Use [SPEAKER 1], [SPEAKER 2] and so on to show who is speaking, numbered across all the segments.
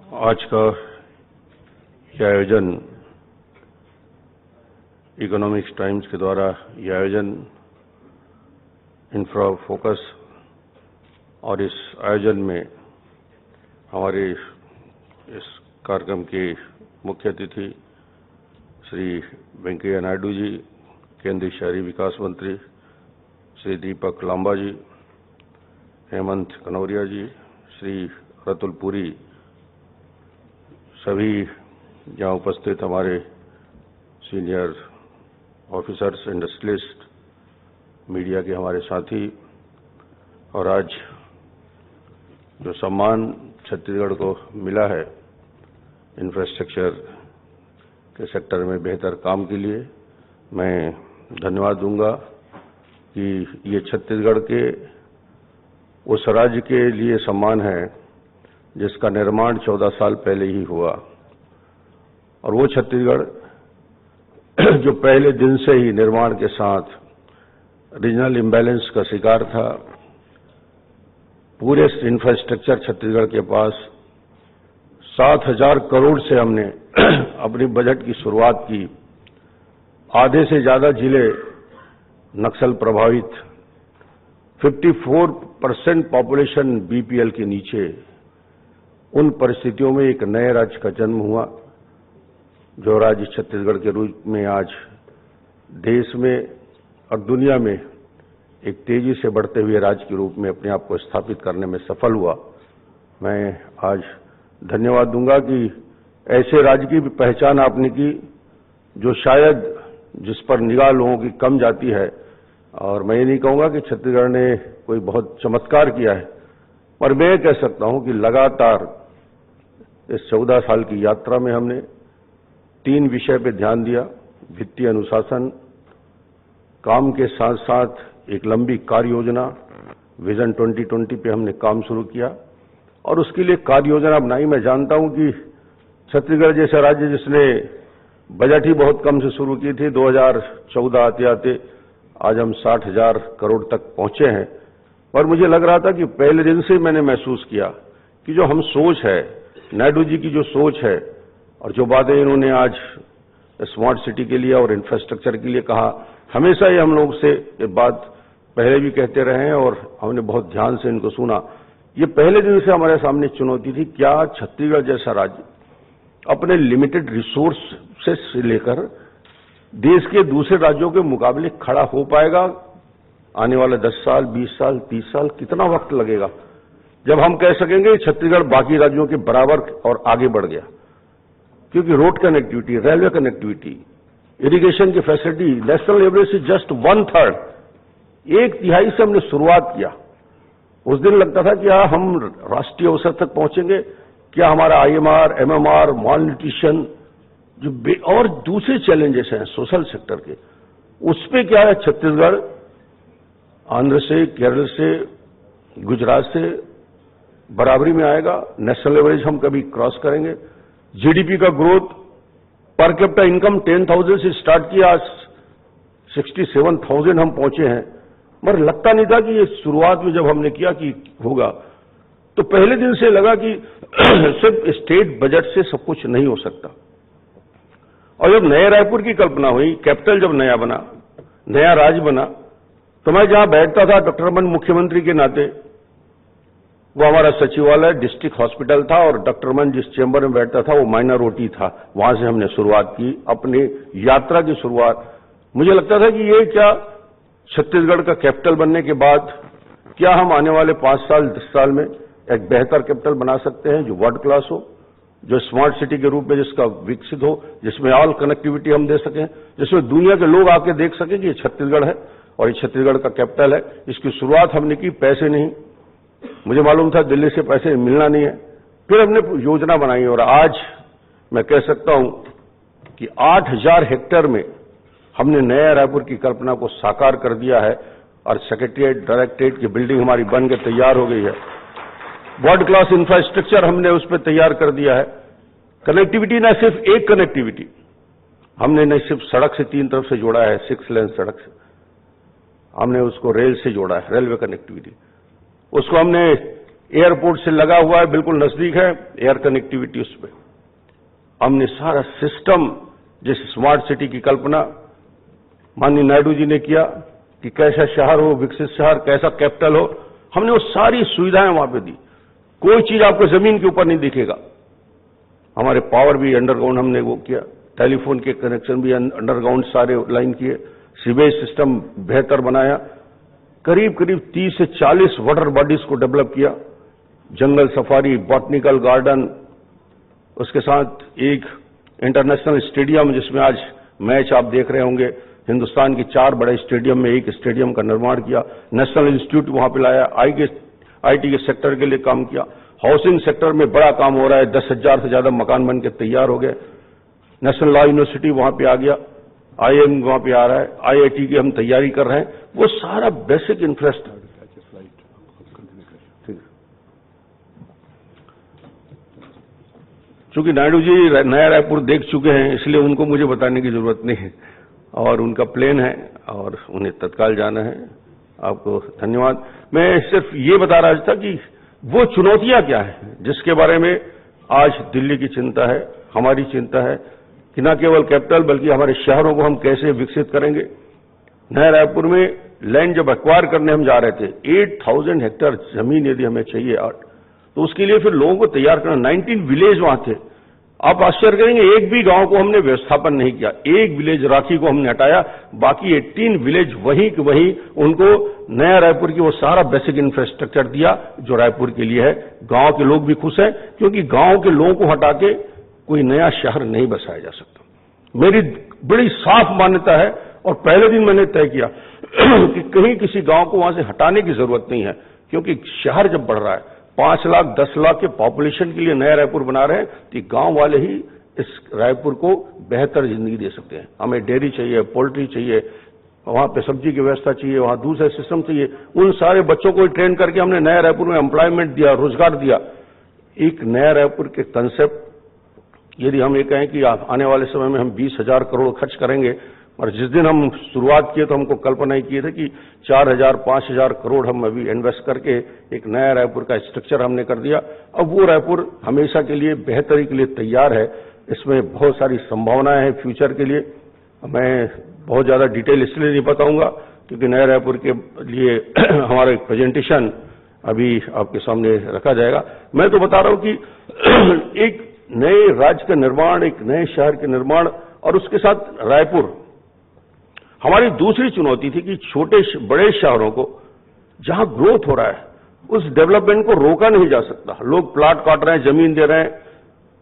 [SPEAKER 1] आज का यह आयोजन इकोनॉमिक्स टाइम्स के द्वारा यह आयोजन इंफ्रा फोकस और इस आयोजन में हमारे इस कार्यक्रम के मुख्य अतिथि श्री वेंकैया नायडू जी, केंद्रीय शहरी विकास मंत्री श्री दीपक लांबा जी, हेमंत कनौरिया जी, श्री रतुल पुरी, सभी यहाँ उपस्थित हमारे सीनियर ऑफिसर्स, इंडस्ट्रियलिस्ट, मीडिया के हमारे साथी, और आज जो सम्मान छत्तीसगढ़ को मिला है इंफ्रास्ट्रक्चर के सेक्टर में बेहतर काम के लिए, मैं धन्यवाद दूंगा कि ये छत्तीसगढ़ के उस राज्य के लिए सम्मान है जिसका निर्माण 14 साल पहले ही हुआ, और वो छत्तीसगढ़ जो पहले दिन से ही निर्माण के साथ रीजनल इम्बैलेंस का शिकार था। पूरे इंफ्रास्ट्रक्चर छत्तीसगढ़ के पास 7,000 करोड़ से हमने अपनी बजट की शुरुआत की। आधे से ज्यादा जिले नक्सल प्रभावित, 54% पॉपुलेशन बीपीएल के नीचे। उन परिस्थितियों में एक नए राज्य का जन्म हुआ, जो राज्य छत्तीसगढ़ के रूप में आज देश में और दुनिया में एक तेजी से बढ़ते हुए राज्य के रूप में अपने आप को स्थापित करने में सफल हुआ। मैं आज धन्यवाद दूंगा कि ऐसे राज्य की भी पहचान आपने की जो शायद जिस पर निगाह लोगों की कम जाती है। और मैं ये नहीं कहूंगा कि छत्तीसगढ़ ने कोई बहुत चमत्कार किया है, पर मैं ये कह सकता हूं कि लगातार इस 14 साल की यात्रा में हमने 3 विषय पे ध्यान दिया। वित्तीय अनुशासन, काम के साथ साथ एक लंबी कार्य योजना, विजन 2020 पे हमने काम शुरू किया और उसके लिए कार्य योजना बनाई। मैं जानता हूं कि छत्तीसगढ़ जैसा राज्य जिसने बजट ही बहुत कम से शुरू की थी, 2014 आते आते आज हम 60,000 करोड़ तक पहुंचे हैं। पर मुझे लग रहा था कि पहले दिन से मैंने महसूस किया कि जो हम सोच है, नायडू जी की जो सोच है और जो बातें इन्होंने आज स्मार्ट सिटी के लिए और इंफ्रास्ट्रक्चर के लिए कहा, हमेशा ही हम लोग से ये बात पहले भी कहते रहे हैं और हमने बहुत ध्यान से इनको सुना। ये पहले दिन से हमारे सामने चुनौती थी, क्या छत्तीसगढ़ जैसा राज्य अपने लिमिटेड रिसोर्स से लेकर देश के दूसरे राज्यों के मुकाबले खड़ा हो पाएगा? आने वाले 10 साल, 20 साल, 30 साल कितना वक्त लगेगा जब हम कह सकेंगे छत्तीसगढ़ बाकी राज्यों के बराबर और आगे बढ़ गया? क्योंकि road connectivity, railway connectivity, irrigation की फैसिलिटी नेशनल एवरेज से जस्ट 1/3, 1/3 से हमने शुरुआत किया। उस दिन लगता था कि हम राष्ट्रीय अवसर तक पहुंचेंगे, क्या हमारा IMR, MMR, माल न्यूट्रिशन जो और दूसरे चैलेंजेस हैं सोशल सेक्टर के, उस पे क्या है छत्तीसगढ़ आंध्र से, केरल से, गुजरात से बराबरी में आएगा। नेशनल एवरेज हम कभी क्रॉस करेंगे। जीडीपी का ग्रोथ, पर कैपिटा इनकम 10,000 से स्टार्ट किया, आज 67,000 हम पहुंचे हैं। मगर लगता नहीं था कि ये शुरुआत में जब हमने किया कि होगा, तो पहले दिन से लगा कि सिर्फ स्टेट बजट से सब कुछ नहीं हो सकता। और जब नए रायपुर की कल्पना हुई, कैपिटल जब नया बना, नया राज्य बना, तो मैं जहां बैठता था डॉक्टर रमन मुख्यमंत्री के नाते, वो हमारा सचिवालय डिस्ट्रिक्ट हॉस्पिटल था और डॉक्टर रमन जिस चेंबर में बैठता था वो माइनर ओटी था। वहां से हमने शुरुआत की अपनी यात्रा की शुरुआत। मुझे लगता था कि ये क्या छत्तीसगढ़ का कैपिटल बनने के बाद क्या हम आने वाले 5 साल 10 साल में एक बेहतर कैपिटल बना सकते हैं जो वर्ल्ड क्लास हो, जो स्मार्ट सिटी के रूप में जिसका विकसित हो, जिसमें ऑल कनेक्टिविटी हम दे सकें, जिसमें दुनिया के लोग आके देख सकें कि ये छत्तीसगढ़ है और ये छत्तीसगढ़ का कैपिटल है। इसकी शुरुआत हमने की पैसे नहीं, मुझे मालूम था दिल्ली से पैसे मिलना नहीं है, फिर हमने योजना बनाई और आज मैं कह सकता हूं कि 8,000 हेक्टेयर में हमने नया रायपुर की कल्पना को साकार कर दिया है और सेक्रेटरीट, डायरेक्टरेट की बिल्डिंग हमारी बन के तैयार हो गई है। वर्ल्ड क्लास इंफ्रास्ट्रक्चर हमने उस पर तैयार कर दिया है। कनेक्टिविटी न सिर्फ एक कनेक्टिविटी, हमने न सिर्फ सड़क से 3 तरफ से जोड़ा है, 6 लेन सड़क से, हमने उसको रेल से जोड़ा है, रेलवे कनेक्टिविटी। उसको हमने एयरपोर्ट से लगा हुआ है, बिल्कुल नजदीक है, एयर कनेक्टिविटी उस पर। हमने सारा सिस्टम, जैसे स्मार्ट सिटी की कल्पना माननीय नायडू जी ने किया कि कैसा शहर हो, विकसित शहर, कैसा कैपिटल हो, हमने वो सारी सुविधाएं वहां पे दी। कोई चीज आपको जमीन के ऊपर नहीं दिखेगा। हमारे पावर भी अंडरग्राउंड हमने वो किया, टेलीफोन के कनेक्शन भी अंडरग्राउंड सारे लाइन किए, सीवेज सिस्टम बेहतर बनाया, करीब करीब 30 से 40 वाटर बॉडीज को डेवलप किया, जंगल सफारी, बॉटनिकल गार्डन, उसके साथ एक इंटरनेशनल स्टेडियम जिसमें आज मैच आप देख रहे होंगे। हिंदुस्तान के 4 बड़े स्टेडियम में एक स्टेडियम का निर्माण किया, नेशनल इंस्टीट्यूट वहां पे लाया, आईटी के सेक्टर के लिए काम किया, हाउसिंग सेक्टर में बड़ा काम हो रहा है, 10,000 से ज्यादा मकान बन के तैयार हो गए, नेशनल लॉ यूनिवर्सिटी वहां पे आ गया, आईएम वहां पे आ रहा है, आईआईटी की हम तैयारी कर रहे हैं। वो सारा बेसिक इंफ्रास्ट्रक्चर। चूंकि नायडू जी नया रायपुर देख चुके हैं, इसलिए उनको मुझे बताने की जरूरत नहीं है, और उनका प्लेन है और उन्हें तत्काल जाना है। आपको धन्यवाद। मैं सिर्फ ये बता रहा था कि वो चुनौतियां क्या है जिसके बारे में आज दिल्ली की चिंता है, हमारी चिंता है कि न केवल कैपिटल बल्कि हमारे शहरों को हम कैसे विकसित करेंगे। नया रायपुर में लैंड जब एक्वायर करने हम जा रहे थे, 8,000 हेक्टेयर जमीन यदि हमें चाहिए, तो उसके लिए फिर लोगों को तैयार करना, 19 विलेज वहां थे। आप आश्चर्य करेंगे, एक भी गांव को हमने व्यवस्थापन नहीं किया, एक विलेज राखी को हमने हटाया, बाकी 18 विलेज वहीं के वहीं उनको नया रायपुर की वो सारा बेसिक इंफ्रास्ट्रक्चर दिया जो रायपुर के लिए है। गांव के लोग भी खुश हैं, क्योंकि गांव के लोगों को हटा के कोई नया शहर नहीं बसाया जा सकता। मेरी बड़ी साफ मान्यता है, और पहले दिन मैंने तय किया कि कहीं किसी गांव को वहां से हटाने की जरूरत नहीं है, क्योंकि शहर जब बढ़ रहा है, 5 लाख 10 लाख के पॉपुलेशन के लिए नया रायपुर बना रहे हैं, तो गांव वाले ही इस रायपुर को बेहतर जिंदगी दे सकते हैं। हमें डेयरी चाहिए, पोल्ट्री चाहिए, वहां पे सब्जी की व्यवस्था चाहिए, वहां दूसरे सिस्टम चाहिए। उन सारे बच्चों को ट्रेन करके हमने नया रायपुर में एम्प्लॉयमेंट दिया, रोजगार दिया। एक नया रायपुर के कंसेप्ट, यदि हम ये कहें कि आने वाले समय में हम 20,000 करोड़ खर्च करेंगे, और जिस दिन हम शुरुआत किए तो हमको कल्पना ही किए थे कि 4,000 5,000 करोड़ हम अभी इन्वेस्ट करके एक नया रायपुर का स्ट्रक्चर हमने कर दिया। अब वो रायपुर हमेशा के लिए बेहतरी के लिए तैयार है। इसमें बहुत सारी संभावनाएं हैं फ्यूचर के लिए। मैं बहुत ज्यादा डिटेल इसलिए नहीं बताऊंगा क्योंकि नया रायपुर के लिए हमारा एक प्रेजेंटेशन अभी आपके सामने रखा जाएगा। मैं तो बता रहा हूं कि एक नए राज्य का निर्माण, एक नए शहर के निर्माण, और उसके साथ रायपुर। हमारी दूसरी चुनौती थी कि छोटे बड़े शहरों को जहां ग्रोथ हो रहा है उस डेवलपमेंट को रोका नहीं जा सकता। लोग प्लाट काट रहे हैं, जमीन दे रहे हैं,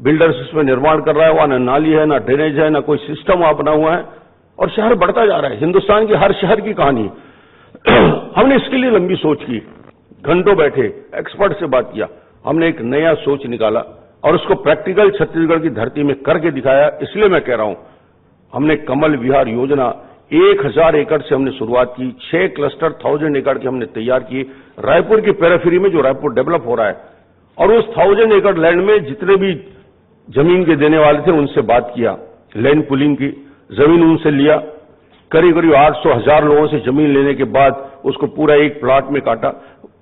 [SPEAKER 1] बिल्डर्स उसमें निर्माण कर रहा है, वहां न नाली है, न ड्रेनेज है, न कोई सिस्टम वहां बना हुआ है, और शहर बढ़ता जा रहा है। हिंदुस्तान के हर शहर की कहानी। हमने इसके लिए लंबी सोच की, घंटों बैठे, एक्सपर्ट से बात किया, हमने एक नया सोच निकाला और उसको प्रैक्टिकल छत्तीसगढ़ की धरती में करके दिखाया। इसलिए मैं कह रहा हूं, हमने कमल विहार योजना 1,000 एकड़ से हमने शुरुआत की, 6 क्लस्टर 1,000 एकड़ के हमने तैयार किए रायपुर की पेरिफेरी में, जो रायपुर डेवलप हो रहा है। और उस 1,000 एकड़ लैंड में जितने भी जमीन के देने वाले थे उनसे बात किया, लैंड पुलिंग की, जमीन उनसे लिया, करीब करीब 800,000 लोगों से जमीन लेने के बाद उसको पूरा एक प्लाट में काटा।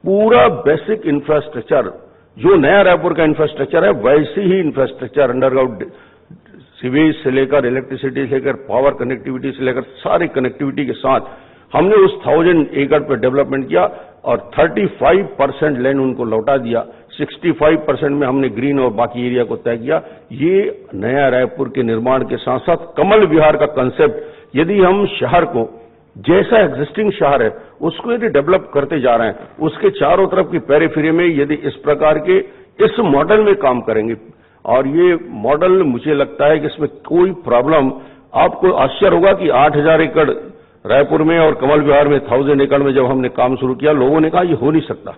[SPEAKER 1] पूरा बेसिक इंफ्रास्ट्रक्चर जो नया रायपुर का इंफ्रास्ट्रक्चर है, वैसे ही इंफ्रास्ट्रक्चर अंडरग्राउंड सीवेज से लेकर इलेक्ट्रिसिटी से लेकर पावर कनेक्टिविटी से लेकर सारी कनेक्टिविटी के साथ हमने उस 1,000 एकड़ पर डेवलपमेंट किया और 35% लैंड उनको लौटा दिया। 65% में हमने ग्रीन और बाकी एरिया को तय किया। ये नया रायपुर के निर्माण के साथ साथ कमल विहार का कंसेप्ट, यदि हम शहर को जैसा एग्जिस्टिंग शहर है उसको यदि डेवलप करते जा रहे हैं, उसके चारों तरफ की पेरिफेरी में यदि इस प्रकार के इस मॉडल में काम करेंगे, और ये मॉडल मुझे लगता है कि इसमें कोई प्रॉब्लम, आपको आश्चर्य होगा कि 8,000 एकड़ रायपुर में और कमल विहार में 1,000 एकड़ में जब हमने काम शुरू किया, लोगों ने कहा ये हो नहीं सकता,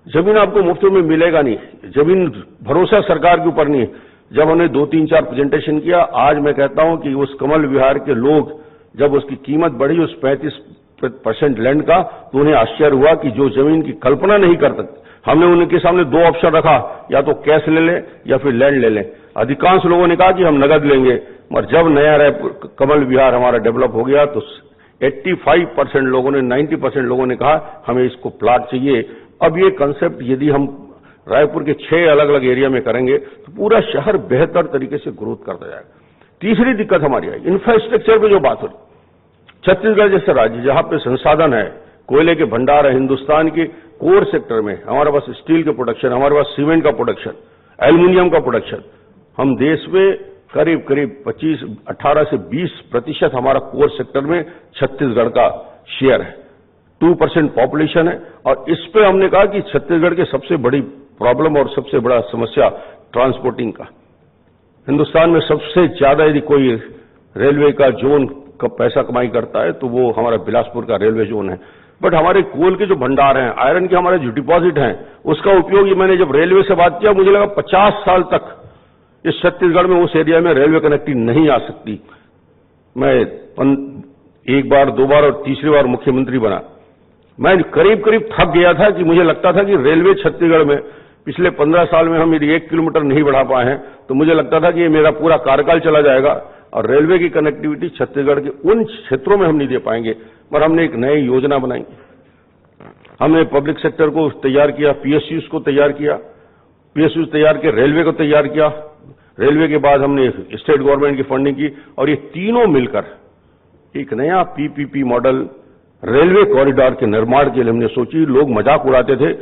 [SPEAKER 1] जमीन आपको मुफ्त में मिलेगा नहीं, जमीन भरोसा सरकार के ऊपर नहीं है। जब हमने 2-3-4 प्रेजेंटेशन किया, आज मैं कहता हूं कि उस कमल विहार के लोग, जब उसकी कीमत बढ़ी उस 35% लैंड का, तो उन्हें आश्चर्य हुआ कि जो जमीन की कल्पना नहीं कर सकते। हमने उनके सामने 2 ऑप्शन रखा, या तो कैश ले लें या फिर लैंड ले लें। अधिकांश लोगों ने कहा कि हम नगद लेंगे, और जब नया रायपुर कमल विहार हमारा डेवलप हो गया तो 85% लोगों ने, 90% लोगों ने कहा हमें इसको प्लाट चाहिए, अब ये कंसेप्ट यदि हम रायपुर के 6 अलग अलग एरिया में करेंगे तो पूरा शहर बेहतर तरीके से ग्रोथ करता जाएगा। तीसरी दिक्कत हमारी आई इंफ्रास्ट्रक्चर पे जो बात हो रही, छत्तीसगढ़ जैसे राज्य जहां पे संसाधन है, कोयले के भंडार है, हिंदुस्तान के कोर सेक्टर में हमारे पास स्टील के प्रोडक्शन, हमारे पास सीमेंट का प्रोडक्शन, एल्युमिनियम का प्रोडक्शन, हम देश में करीब 18 से 20% हमारा कोर सेक्टर में छत्तीसगढ़ का शेयर है, 2% पॉपुलेशन है। और इस पे हमने कहा कि छत्तीसगढ़ की सबसे बड़ी प्रॉब्लम और सबसे बड़ा समस्या ट्रांसपोर्टिंग का, हिंदुस्तान में सबसे ज्यादा यदि कोई रेलवे का जोन का पैसा कमाई करता है तो वो हमारा बिलासपुर का रेलवे जोन है। बट हमारे कोल के जो भंडार हैं, आयरन के हमारे जो डिपॉजिट हैं, उसका उपयोग मैंने जब रेलवे से बात किया मुझे लगा 50 साल तक इस छत्तीसगढ़ में उस एरिया में रेलवे कनेक्टिविटी नहीं आ सकती। मैं एक बार, 2 बार और तीसरी बार मुख्यमंत्री बना, मैं करीब थक गया था कि मुझे लगता था कि रेलवे छत्तीसगढ़ में पिछले 15 साल में हम यदि 1 किलोमीटर नहीं बढ़ा पाए हैं तो मुझे लगता था कि ये मेरा पूरा कार्यकाल चला जाएगा और रेलवे की कनेक्टिविटी छत्तीसगढ़ के उन क्षेत्रों में हम नहीं दे पाएंगे। पर हमने एक नई योजना बनाई, हमने पब्लिक सेक्टर को तैयार किया, पीएसयूज को तैयार किया, पीएसयूज तैयार किया, रेलवे को तैयार किया, रेलवे के बाद हमने स्टेट गवर्नमेंट की फंडिंग की और ये तीनों मिलकर एक नया पीपीपी मॉडल रेलवे कॉरिडोर के निर्माण के लिए हमने सोची। लोग मजाक उड़ाते थे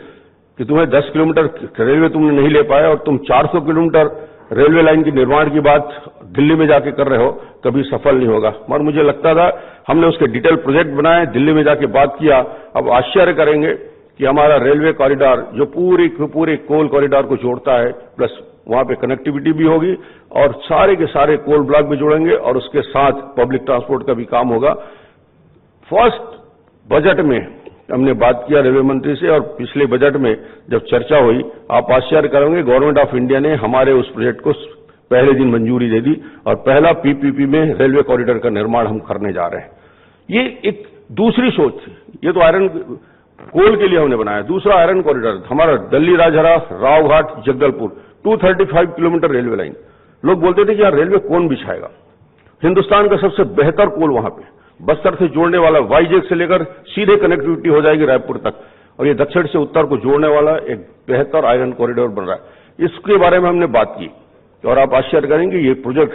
[SPEAKER 1] कि तुम्हें 10 किलोमीटर रेलवे तुमने नहीं ले पाया और तुम 400 किलोमीटर रेलवे लाइन के निर्माण की बात दिल्ली में जाके कर रहे हो, कभी सफल नहीं होगा। मगर मुझे लगता था हमने उसके डिटेल प्रोजेक्ट बनाए, दिल्ली में जाके बात किया। अब आश्चर्य करेंगे कि हमारा रेलवे कॉरिडोर जो पूरे कोल कॉरिडोर को जोड़ता है, प्लस वहां पे कनेक्टिविटी भी होगी और सारे के सारे कोल ब्लॉक भी जुड़ेंगे और उसके साथ पब्लिक ट्रांसपोर्ट का भी काम होगा। फर्स्ट बजट में हमने बात किया रेलवे मंत्री से और पिछले बजट में जब चर्चा हुई, आप आश्चर्य करेंगे, गवर्नमेंट ऑफ इंडिया ने हमारे उस प्रोजेक्ट को पहले दिन मंजूरी दे दी और पहला पीपीपी में रेलवे कॉरिडोर का निर्माण हम करने जा रहे हैं। ये एक दूसरी सोच थी। ये तो आयरन कोल के लिए हमने बनाया। दूसरा आयरन कॉरिडोर हमारा Delhi Rajhara Raoghat Jagdalpur 235 kilometre railway line. लोग बोलते थे कि यार रेलवे कौन बिछाएगा, हिंदुस्तान का सबसे बेहतर कोल वहां पे, बस्तर से जोड़ने वाला, वाईजेग से लेकर सीधे कनेक्टिविटी हो जाएगी रायपुर तक और ये दक्षिण से उत्तर को जोड़ने वाला एक बेहतर आयरन कॉरिडोर बन रहा है। इसके बारे में हमने बात की और आप आश्चर्य करेंगे ये प्रोजेक्ट,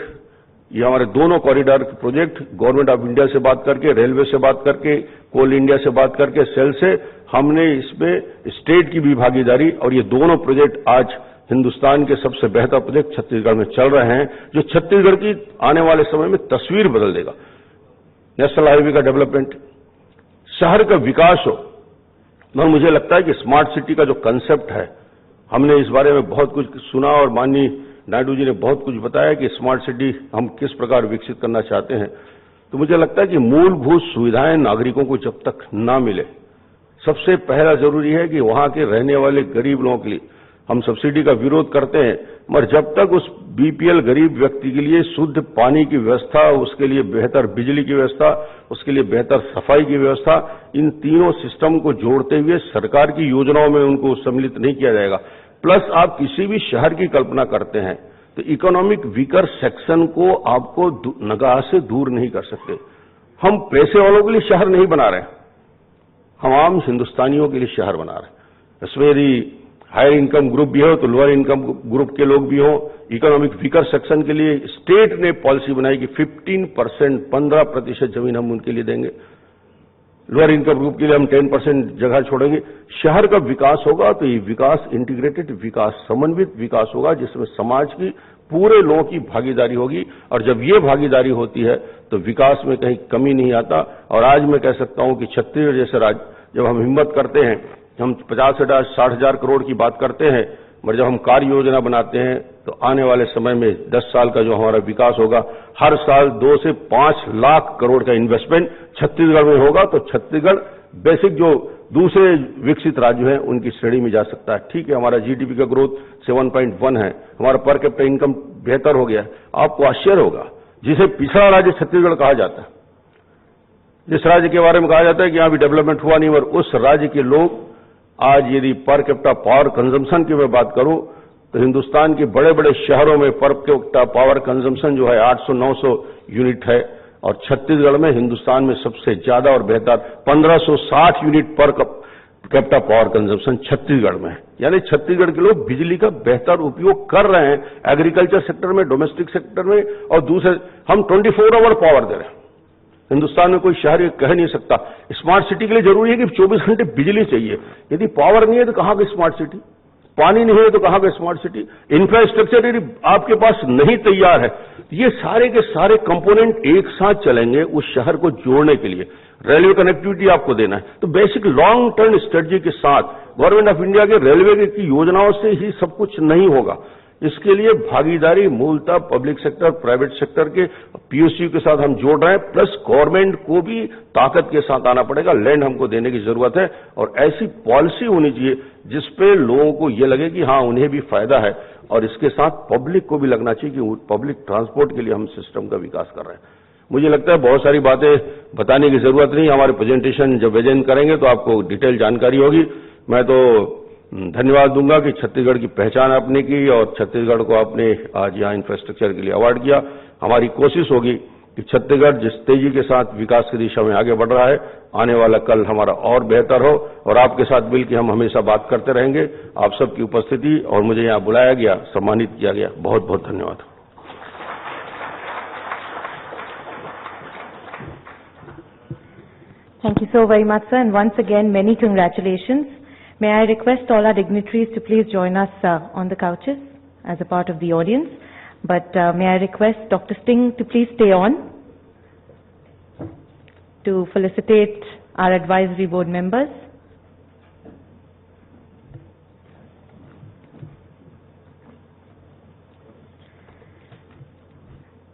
[SPEAKER 1] ये हमारे दोनों कॉरिडोर के प्रोजेक्ट गवर्नमेंट ऑफ इंडिया से बात करके, रेलवे से बात करके, कोल इंडिया से बात करके, सेल से हमने इसमें स्टेट की भी भागीदारी और ये दोनों प्रोजेक्ट आज हिंदुस्तान के सबसे बेहतर प्रोजेक्ट छत्तीसगढ़ में चल रहे हैं, जो छत्तीसगढ़ की आने वाले समय में तस्वीर बदल देगा। नेशनल हाईवे का डेवलपमेंट, शहर का विकास हो, और मुझे लगता है कि स्मार्ट सिटी का जो कंसेप्ट है, हमने इस बारे में बहुत कुछ सुना और माननीय नायडू जी ने बहुत कुछ बताया कि स्मार्ट सिटी हम किस प्रकार विकसित करना चाहते हैं। तो मुझे लगता है कि मूलभूत सुविधाएं नागरिकों को जब तक ना मिले, सबसे पहला जरूरी है कि वहां के रहने वाले गरीब लोगों के लिए, हम सब्सिडी का विरोध करते हैं मगर जब तक उस बीपीएल गरीब व्यक्ति के लिए शुद्ध पानी की व्यवस्था, उसके लिए बेहतर बिजली की व्यवस्था, उसके लिए बेहतर सफाई की व्यवस्था, इन तीनों सिस्टम को जोड़ते हुए सरकार की योजनाओं में उनको सम्मिलित नहीं किया जाएगा। प्लस आप किसी भी शहर की कल्पना करते हैं तो इकोनॉमिक वीकर सेक्शन को आपको निगाह से दूर नहीं कर सकते। हम पैसे वालों के लिए शहर नहीं बना रहे, हम आम हिंदुस्तानियों के लिए शहर बना रहे हैं। इसमें यदि हायर इनकम ग्रुप भी हो तो लोअर इनकम ग्रुप के लोग भी हो। इकोनॉमिक वीकर सेक्शन के लिए स्टेट ने पॉलिसी बनाई कि 15% जमीन हम उनके लिए देंगे, लोअर इनकम ग्रुप के लिए हम 10% जगह छोड़ेंगे। शहर का विकास होगा तो ये विकास इंटीग्रेटेड विकास, समन्वित विकास होगा जिसमें समाज की पूरे लोगों की भागीदारी होगी और जब ये भागीदारी होती है तो विकास में कहीं कमी नहीं आता। और आज मैं कह सकता हूं कि छत्तीसगढ़ जैसे राज्य, जब हम हिम्मत करते हैं, हम 50,000-60,000 करोड़ की बात करते हैं, मगर जब हम कार्य योजना बनाते हैं तो आने वाले समय में 10 साल का जो हमारा विकास होगा, हर साल 2 से 5 लाख करोड़ का इन्वेस्टमेंट छत्तीसगढ़ में होगा। तो छत्तीसगढ़ बेसिक जो दूसरे विकसित राज्य हैं उनकी श्रेणी में जा सकता है। ठीक है, हमारा जीडीपी का ग्रोथ 7.1 है, हमारा पर कैपिटा इनकम बेहतर हो गया है। आपको आश्चर्य होगा, जिसे पिछड़ा राज्य छत्तीसगढ़ कहा जाता है, जिस राज्य के बारे में कहा जाता है कि यहां भी डेवलपमेंट हुआ नहीं, और उस राज्य के लोग आज यदि पर कैपिटा पावर कंजम्पशन की मैं बात करूं तो हिंदुस्तान के बड़े बड़े शहरों में पर कैपिटा पावर कंजम्पशन जो है 800-900 यूनिट है और छत्तीसगढ़ में हिंदुस्तान में सबसे ज्यादा और बेहतर 1560 यूनिट पर कैप्टा पावर कंजम्पशन छत्तीसगढ़ में, यानी छत्तीसगढ़ के लोग बिजली का बेहतर उपयोग कर रहे हैं एग्रीकल्चर सेक्टर में, डोमेस्टिक सेक्टर में, और दूसरे हम 24 आवर पावर दे रहे हैं। हिंदुस्तान में कोई शहर ये कह नहीं सकता स्मार्ट सिटी के लिए जरूरी है कि 24 घंटे बिजली चाहिए। यदि पावर नहीं है तो कहां की स्मार्ट सिटी, पानी नहीं है तो कहां का स्मार्ट सिटी, इंफ्रास्ट्रक्चर यदि आपके पास नहीं तैयार है, ये सारे के सारे कंपोनेंट एक साथ चलेंगे उस शहर को जोड़ने के लिए। रेलवे कनेक्टिविटी आपको देना है, तो बेसिक लॉन्ग टर्म स्ट्रेटजी के साथ गवर्नमेंट ऑफ इंडिया के रेलवे की योजनाओं से ही सब कुछ नहीं होगा। इसके लिए भागीदारी मूलतः पब्लिक सेक्टर, प्राइवेट सेक्टर के पीएसयू के साथ हम जोड़ रहे हैं, प्लस गवर्नमेंट को भी ताकत के साथ आना पड़ेगा। लैंड हमको देने की जरूरत है और ऐसी पॉलिसी होनी चाहिए जिसपे लोगों को ये लगे कि हाँ उन्हें भी फायदा है, और इसके साथ पब्लिक को भी लगना चाहिए कि पब्लिक ट्रांसपोर्ट के लिए हम सिस्टम का विकास कर रहे हैं। मुझे लगता है बहुत सारी बातें बताने की जरूरत नहीं, हमारे प्रेजेंटेशन जब प्रेजेंट करेंगे तो आपको डिटेल जानकारी होगी। मैं तो धन्यवाद दूंगा कि छत्तीसगढ़ की पहचान आपने की और छत्तीसगढ़ को आपने आज यहाँ इंफ्रास्ट्रक्चर के लिए अवार्ड किया। हमारी कोशिश होगी कि छत्तीसगढ़ जिस तेजी के साथ विकास की दिशा में आगे बढ़ रहा है, आने वाला कल हमारा और बेहतर हो, और आपके साथ मिलकर हम हमेशा बात करते रहेंगे। आप सबकी उपस्थिति और मुझे यहाँ बुलाया गया, सम्मानित किया गया, बहुत बहुत धन्यवाद।
[SPEAKER 2] Thank you so very much, sir, and once again, many congratulations. May I request all our dignitaries to please join us on the couches as a part of the audience. But may I request Dr. Singh to please stay on to felicitate our advisory board members.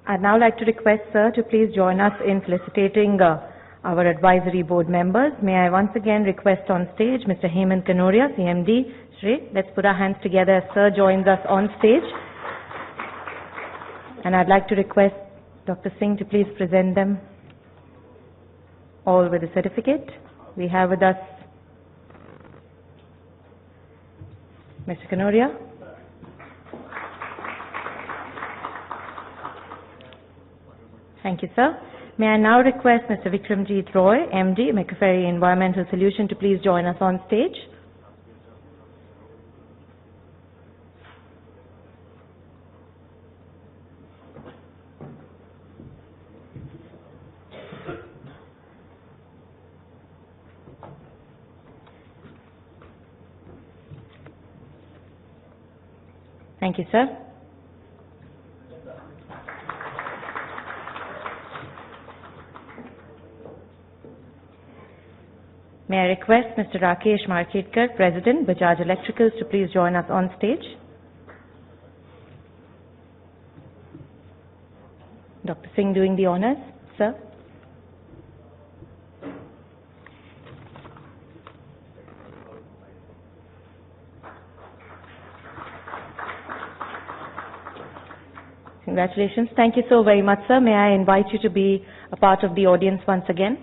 [SPEAKER 2] I'd now like to request sir to please join us in felicitating our advisory board members. May I once again request on stage Mr. Hemant Kanoria, CMD. Shri, let's put our hands together as sir joins us on stage. And I'd like to request Dr. Singh to please present them all with a certificate. We have with us Mr. Kanoria. Thank you, sir. May I now request Mr. Vikramjit Roy, MD, Macquarie Environmental Solution, to please join us on stage. Thank you, sir. May I request Mr. Rakesh Marketkar, President, Bajaj Electricals, to please join us on stage. Dr. Singh doing the honors, sir. Congratulations. Thank you so very much, sir. May I invite you to be a part of the audience once again.